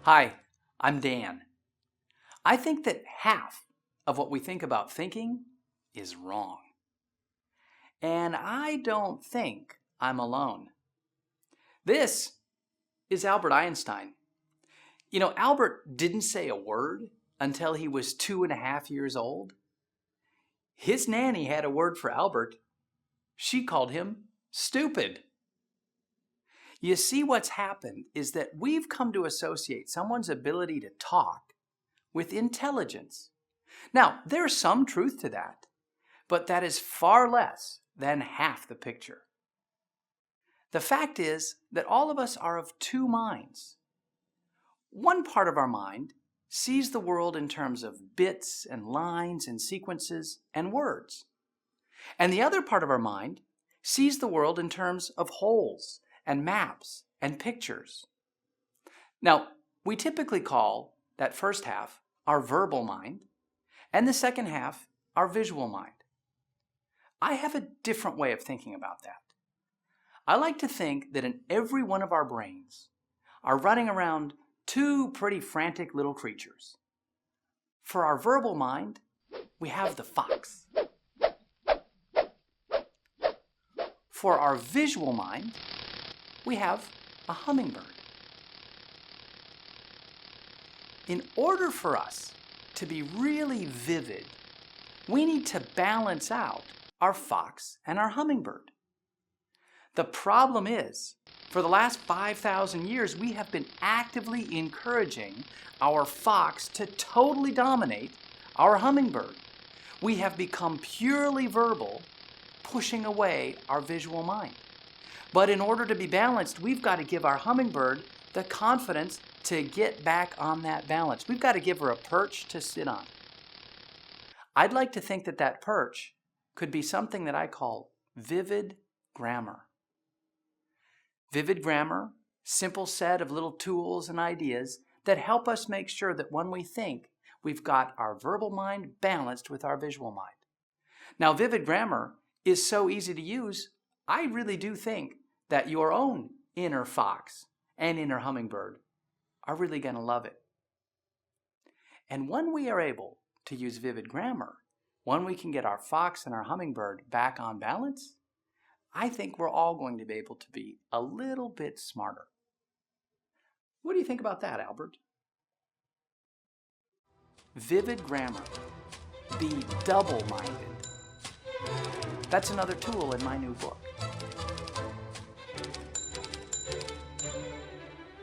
Hi, I'm Dan. I think that half of what we think about thinking is wrong. And I don't think I'm alone. This is Albert Einstein. You know, Albert didn't say a word until he was 2.5 years old. His nanny had a word for Albert. She called him stupid. You see, what's happened is that we've come to associate someone's ability to talk with intelligence. Now, there's some truth to that, but that is far less than half the picture. The fact is that all of us are of two minds. One part of our mind sees the world in terms of bits and lines and sequences and words. And the other part of our mind sees the world in terms of wholes and maps and pictures. Now, we typically call that first half our verbal mind and the second half our visual mind. I have a different way of thinking about that. I like to think that in every one of our brains are running around two pretty frantic little creatures. For our verbal mind, we have the fox. For our visual mind, we have a hummingbird. In order for us to be really vivid, we need to balance out our fox and our hummingbird. The problem is, for the last 5,000 years, we have been actively encouraging our fox to totally dominate our hummingbird. We have become purely verbal, pushing away our visual mind. But in order to be balanced, we've got to give our hummingbird the confidence to get back on that balance. We've got to give her a perch to sit on. I'd like to think that that perch could be something that I call vivid grammar. Vivid grammar, simple set of little tools and ideas that help us make sure that when we think, we've got our verbal mind balanced with our visual mind. Now, vivid grammar is so easy to use, I really do think that your own inner fox and inner hummingbird are really going to love it. And when we are able to use vivid grammar, when we can get our fox and our hummingbird back on balance, I think we're all going to be able to be a little bit smarter. What do you think about that, Albert? Vivid grammar. Be double-minded. That's another tool in my new book.